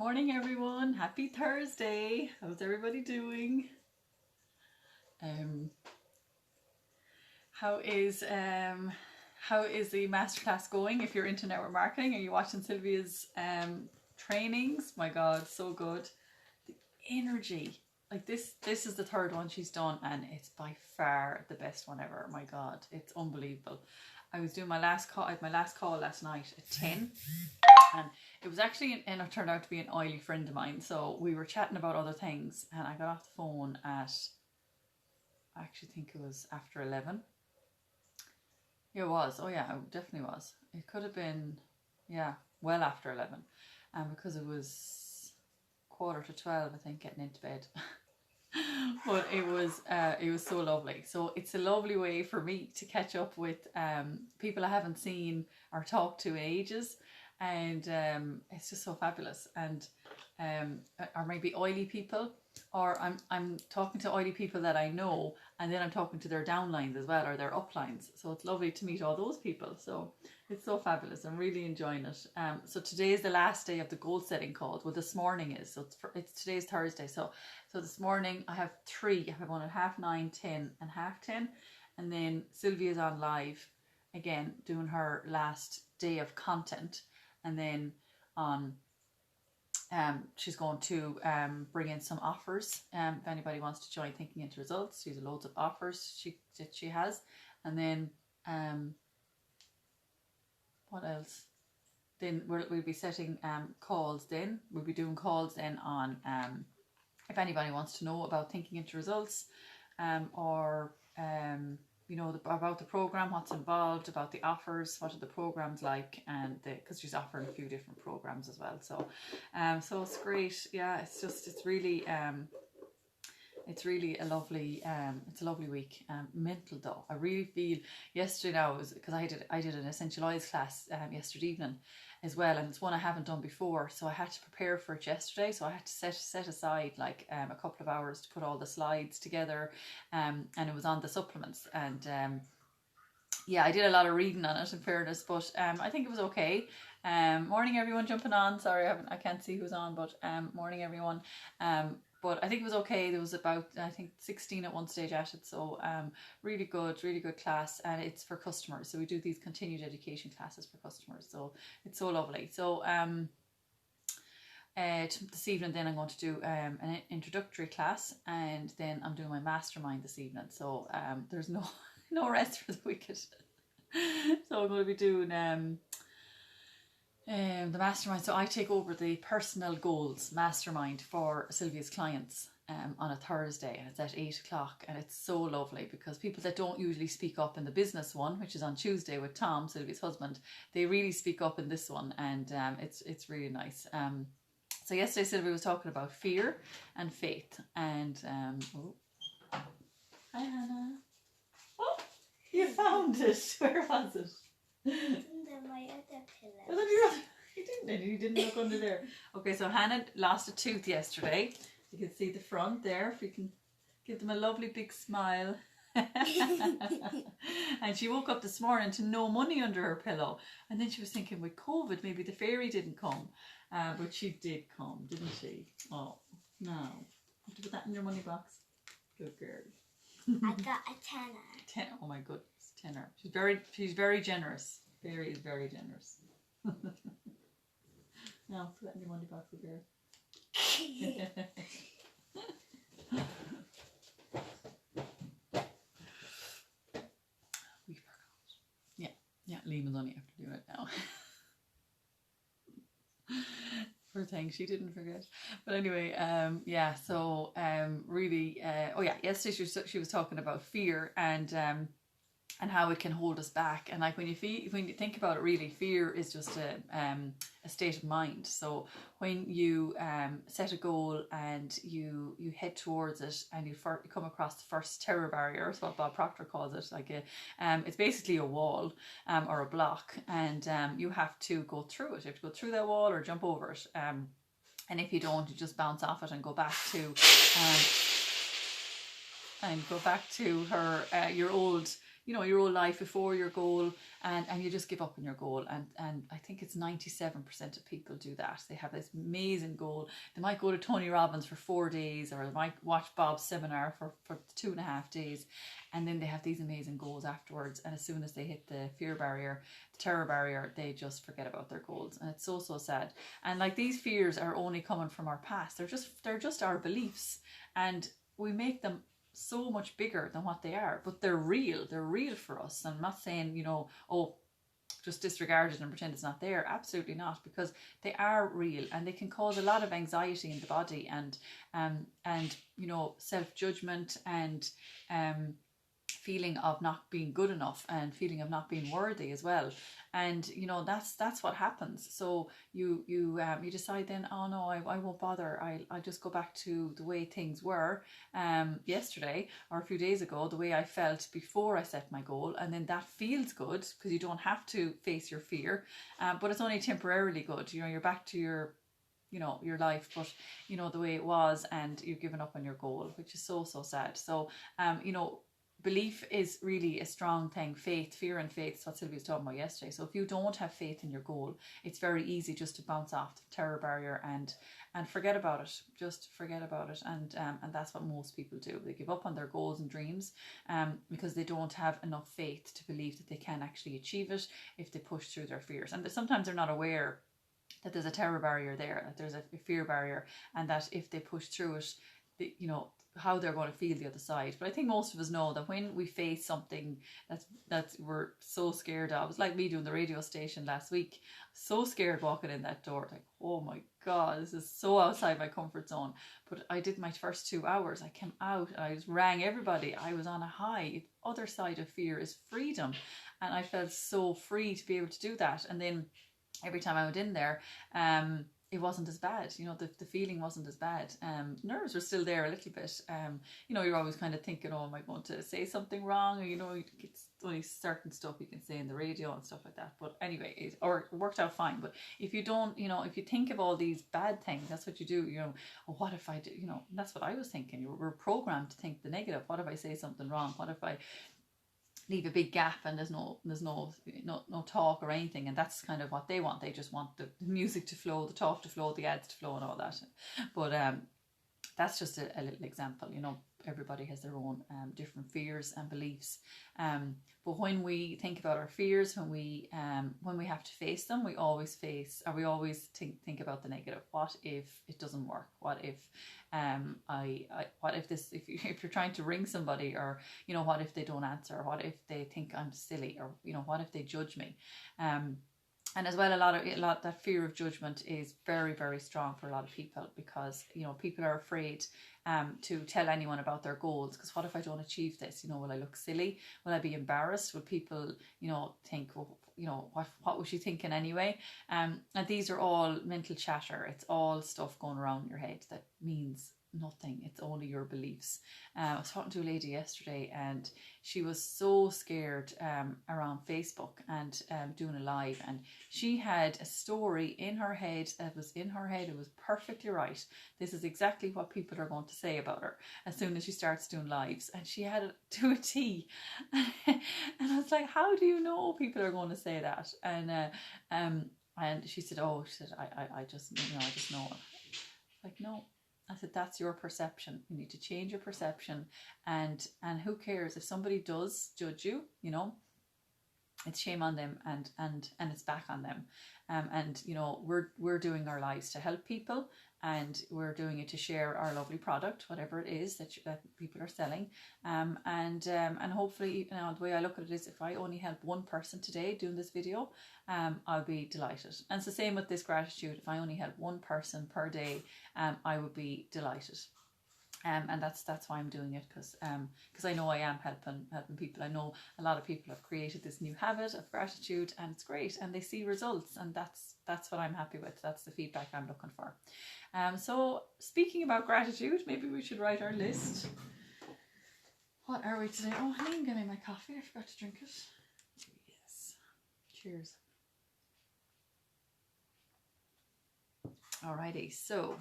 Morning everyone, happy Thursday. How's everybody doing? How is the masterclass going? If you're into network marketing, are you watching Sylvia's trainings? My God, so good. The energy, like this is the third one she's done, and it's by far the best one ever. My God, it's unbelievable. I was doing my last call. I had my last call last night at 10. And it was actually, and it turned out to be an oily friend of mine. So we were chatting about other things, and I got off the phone at, I actually think it was after 11. Yeah, it was. Oh yeah, it definitely was. It could have been, yeah, well after 11. Because it was 11:45, I think, getting into bed. But it was so lovely. So it's a lovely way for me to catch up with people I haven't seen or talked to in ages. And it's just so fabulous. And or maybe oily people, or I'm talking to oily people that I know, and then I'm talking to their downlines as well, or their uplines. So it's lovely to meet all those people. So it's so fabulous. I'm really enjoying it. So today is the last day of the goal setting call. Well, this morning is. So it's today's Thursday. So this morning I have 3. I have one at 9:30, 10, and 10:30, and then Sylvia's on live again doing her last day of content. And then on she's going to bring in some offers if anybody wants to join Thinking into Results. She's loads of offers she has. And then what else? Then we'll be setting calls. Then we'll be doing calls then on if anybody wants to know about Thinking into Results, or you know, about the program, what's involved, about the offers, what are the programs like, and because she's offering a few different programs as well. So so it's great. Yeah, it's really a lovely it's a lovely week. Mental though, I really feel yesterday now was because I did an essential oils class yesterday evening as well, and it's one I haven't done before, so I had to prepare for it yesterday. So I had to set aside like a couple of hours to put all the slides together, and it was on the supplements, and yeah, I did a lot of reading on it in fairness, but I think it was okay. Morning everyone jumping on. Sorry, I can't see who's on, but morning everyone. But I think it was okay. There was about, I think, 16 at one stage at it. So really good class. And it's for customers. So we do these continued education classes for customers. So it's so lovely. So this evening then I'm going to do an introductory class. And then I'm doing my mastermind this evening. So there's no rest for the wicked. So I'm going to be doing the mastermind. So I take over the personal goals mastermind for Sylvia's clients on a Thursday, and it's at 8 o'clock, and it's so lovely because people that don't usually speak up in the business one, which is on Tuesday with Tom, Sylvia's husband, they really speak up in this one, and it's really nice. So yesterday Sylvia was talking about fear and faith, and hi Hannah. Oh, you found it. Where was it? Under my other pillow. You didn't look under there. Okay, so Hannah lost a tooth yesterday. You can see the front there. If you can give them a lovely big smile. And she woke up this morning to no money under her pillow. And then she was thinking, with COVID, maybe the fairy didn't come. But she did come, didn't she? Oh, no. You have to put that in your money box. Good girl. I got a tenner. Oh my goodness, tenner. She's very generous. Fairy is very generous. Now put that in your money box, good girl. We forgot. Yeah, Lima's only after doing it now. Poor thing, she didn't forget. But anyway, yeah, so really, oh yeah, yesterday she was talking about fear and how it can hold us back. And like when you think about it, really, fear is just a state of mind. So when you set a goal and you head towards it, and you come across the first terror barrier, is what Bob Proctor calls it. Like it's basically a wall or a block, and you have to go through it. You have to go through that wall or jump over it. And if you don't, you just bounce off it and go back to her your old you know, your whole life before your goal, and you just give up on your goal. And I think it's 97% of people do that. They have this amazing goal. They might go to Tony Robbins for 4 days, or they might watch Bob's seminar for 2.5 days, and then they have these amazing goals afterwards. And as soon as they hit the fear barrier, the terror barrier, they just forget about their goals. And it's so, so sad. And like, these fears are only coming from our past. They're just our beliefs, and we make them so much bigger than what they are, but they're real for us. And I'm not saying, you know, oh, just disregard it and pretend it's not there. Absolutely not, because they are real, and they can cause a lot of anxiety in the body, and you know, self-judgment, and feeling of not being good enough, and feeling of not being worthy as well. And you know, that's what happens. So you decide then, oh no, I won't bother. I'll just go back to the way things were yesterday or a few days ago, the way I felt before I set my goal. And then that feels good, because you don't have to face your fear, but it's only temporarily good. You know, you're back to your, you know, your life, but you know, the way it was, and you've given up on your goal, which is so, so sad. So you know, belief is really a strong thing. Faith, fear and faith is what Sylvia was talking about yesterday. So if you don't have faith in your goal, it's very easy just to bounce off the terror barrier and forget about it. Just forget about it. And that's what most people do. They give up on their goals and dreams because they don't have enough faith to believe that they can actually achieve it if they push through their fears. And sometimes they're not aware that there's a terror barrier there, that there's a fear barrier, and that if they push through it, you know, how they're going to feel the other side. But I think most of us know that when we face something that's we're so scared of, it's like me doing the radio station last week, so scared walking in that door, like, oh my god, this is so outside my comfort zone. But I did my first 2 hours, I came out and I just rang everybody. I was on a high. The other side of fear is freedom, and I felt so free to be able to do that. And then every time I went in there, it wasn't as bad, you know, the feeling wasn't as bad. Nerves were still there a little bit. You know, you're always kind of thinking, oh, am I going to say something wrong? Or, you know, it's only certain stuff you can say in the radio and stuff like that. But anyway, it worked out fine. But if you don't, you know, if you think of all these bad things, that's what you do, you know, oh, what if I do, you know, that's what I was thinking. We're programmed to think the negative. What if I say something wrong? What if I leave a big gap and there's no talk or anything? And that's kind of what they want. They just want the music to flow, the talk to flow, the ads to flow, and all that. But that's just a little example. You know, everybody has their own different fears and beliefs. But when we think about our fears, when we have to face them, we always think about the negative. What if it doesn't work? What if if you're trying to ring somebody, or you know, what if they don't answer? Or what if they think I'm silly? Or you know, what if they judge me? And as well, a lot that fear of judgment is very, very strong for a lot of people, because you know, people are afraid to tell anyone about their goals, because what if I don't achieve this? You know, will I look silly? Will I be embarrassed? Will people, you know, think, well, you know, what was she thinking anyway? And these are all mental chatter. It's all stuff going around your head that means nothing. It's only your beliefs. I was talking to a lady yesterday, and she was so scared around Facebook and doing a live, and she had a story in her head that was in her head. It was perfectly right. This is exactly what people are going to say about her as soon as she starts doing lives, and she had it to a T. And I was like, how do you know people are going to say that? And she said, I just, you know, I just know it. Like, no. I said, that's your perception. You need to change your perception, and who cares if somebody does judge you? You know, it's shame on them, and it's back on them. And you know, we're doing our lives to help people, and we're doing it to share our lovely product, whatever it is that people are selling. And hopefully, you know, the way I look at it is, if I only help one person today doing this video, I'll be delighted. And it's the same with this gratitude. If I only help one person per day, I would be delighted. And that's why I'm doing it, because I know I am helping people. I know a lot of people have created this new habit of gratitude, and it's great, and they see results, and that's what I'm happy with. That's the feedback I'm looking for. So speaking about gratitude, maybe we should write our list. What are we today? Oh, Helene gave me my coffee. I forgot to drink it. Yes. Cheers. Alrighty, so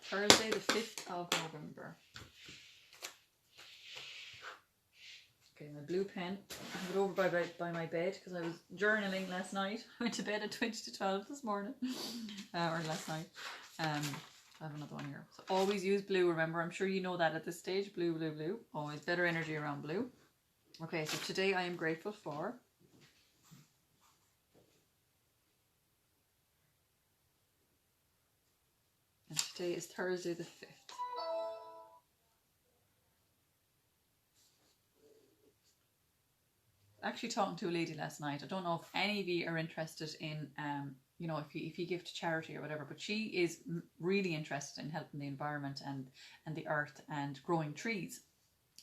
Thursday the 5th of November. Okay, my blue pen. I have it over by my bed because I was journaling last night. I went to bed at 20 to 12 this morning, or last night. I have another one here. So always use blue, remember. I'm sure you know that at this stage. Blue, blue, blue. Always better energy around blue. Okay, so today I am grateful for... And today is Thursday the 5th. Actually talking to a lady last night. I don't know if any of you are interested in, you know, if you give to charity or whatever, but she is really interested in helping the environment and the earth and growing trees.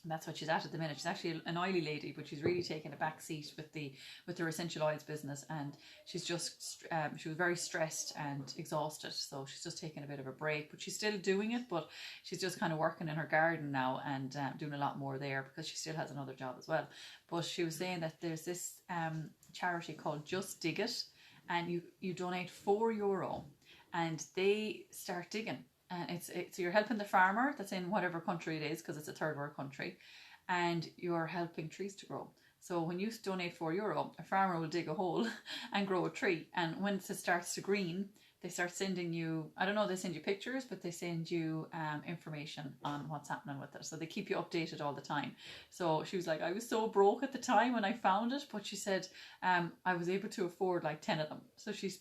And that's what she's at the minute. She's actually an oily lady, but she's really taken a back seat with her essential oils business. And she's just she was very stressed and exhausted, so she's just taking a bit of a break. But she's still doing it, but she's just kind of working in her garden now and doing a lot more there because she still has another job as well. But she was saying that there's this charity called Just Dig It, and you donate €4, and they start digging. And so you're helping the farmer that's in whatever country it is, because it's a third world country, and you're helping trees to grow. So when you donate €4, a farmer will dig a hole and grow a tree. And once it starts to green, they start sending you, I don't know, they send you pictures, but they send you information on what's happening with it. So they keep you updated all the time. So she was like, I was so broke at the time when I found it, but she said I was able to afford like 10 of them. So she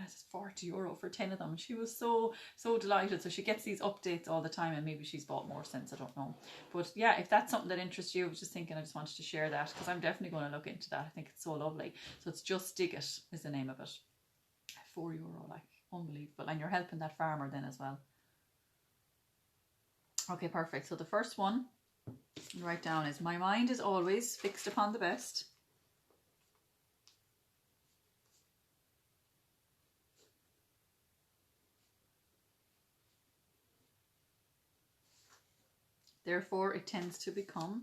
it's €40 for 10 of them. She was so delighted. So she gets these updates all the time, and maybe she's bought more since, I don't know. But yeah, if that's something that interests you, I was just thinking I just wanted to share that because I'm definitely going to look into that. I think it's so lovely. So it's Just Dig It is the name of it. €4, like unbelievable. And you're helping that farmer then as well. Okay, perfect. So the first one you write down is, my mind is always fixed upon the best. Therefore, it tends to become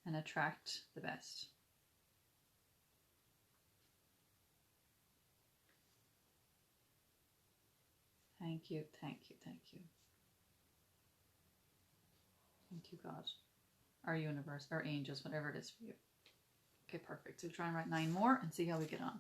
and attract the best. Thank you, thank you, thank you. Thank you, God, our universe, our angels, whatever it is for you. Okay, perfect. So try and write 9 more and see how we get on.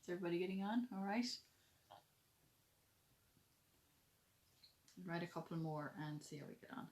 Is everybody getting on all right? I'll write a couple more and see how we get on.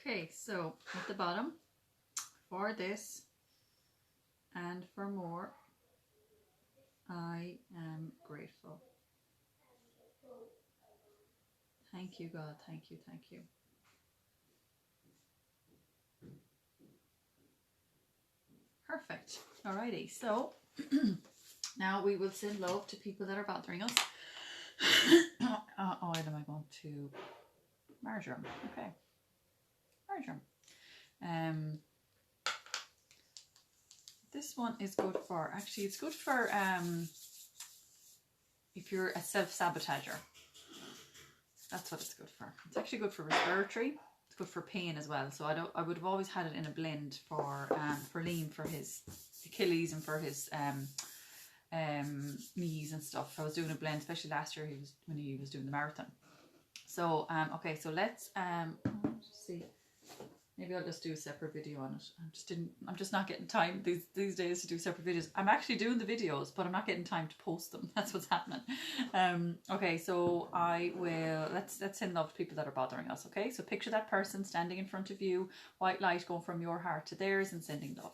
Okay, so at the bottom, for this and for more, I am grateful. Thank you, God. Thank you. Thank you. Perfect. Alrighty. So now we will send love to people that are bothering us. Oh, item I want to marjoram. Okay. Marjoram. This one is good for, actually it's good for if you're a self-sabotager. That's what it's good for. It's actually good for respiratory. It's good for pain as well. So I would have always had it in a blend for Liam for his Achilles and for his knees and stuff. I was doing a blend, especially last year when he was doing the marathon. So okay, so let's see. Maybe I'll just do a separate video on it. I'm just not getting time these days to do separate videos. I'm actually doing the videos, but I'm not getting time to post them. That's what's happening. Okay, so I will, let's send love to people that are bothering us, okay? So picture that person standing in front of you, white light going from your heart to theirs and sending love.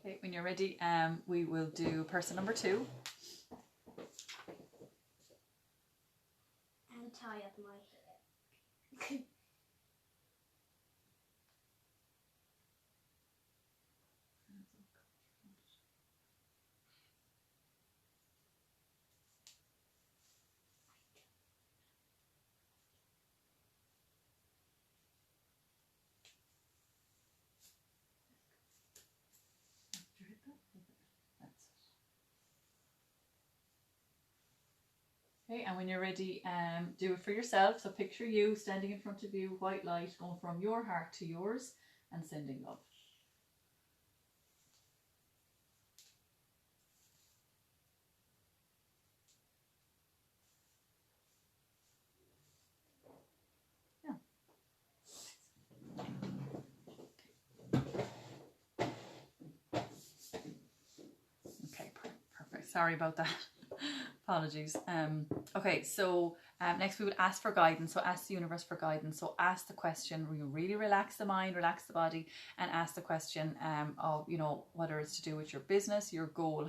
Okay, when you're ready, we will do person number 2. And tie up my hair. Okay, and when you're ready, do it for yourself. So picture you standing in front of you, white light going from your heart to yours and sending love. Okay, perfect. Sorry about that. Apologies. Okay, so next we would ask for guidance. So ask the universe for guidance. So ask the question, you really relax the mind, relax the body, and ask the question of, you know, whether it's to do with your business, your goal.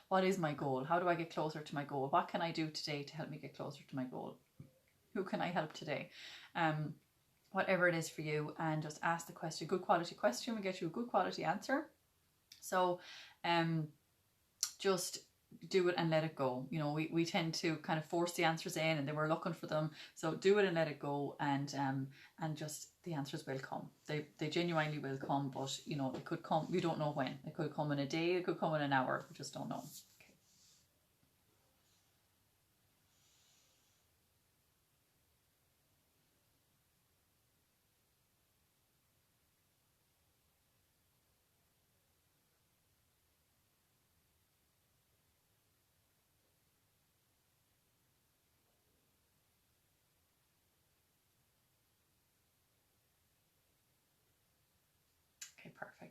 What is my goal? How do I get closer to my goal? What can I do today to help me get closer to my goal? Who can I help today? Whatever it is for you, and just ask the question. Good quality question will get you a good quality answer. So just do it and let it go. You know, we tend to kind of force the answers in and then we're looking for them. So do it and let it go, and just the answers will come. They genuinely will come, but you know, it could come, we don't know when. It could come in a day, it could come in an hour, we just don't know. Okay.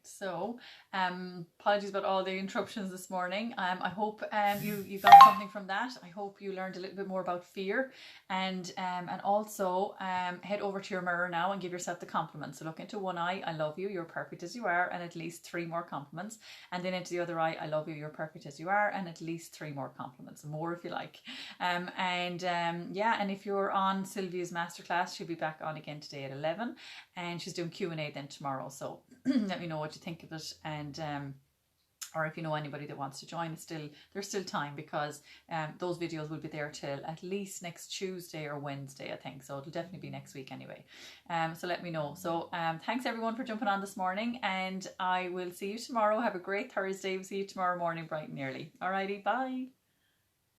So, apologies about all the interruptions this morning. I hope you got something from that. I hope you learned a little bit more about fear, and also head over to your mirror now and give yourself the compliments. So look into one eye, I love you, you're perfect as you are, and at least 3 more compliments. And then into the other eye, I love you, you're perfect as you are, and at least 3 more compliments, more if you like. And if you're on Sylvia's masterclass, she'll be back on again today at 11, and she's doing Q&A then tomorrow. So let me know what you think of it, and or if you know anybody that wants to join, there's still time, because those videos will be there till at least next Tuesday or Wednesday, I think. So it'll definitely be next week anyway. So let me know. So thanks everyone for jumping on this morning, and I will see you tomorrow. Have a great Thursday. We'll see you tomorrow morning bright and early. Alrighty, bye.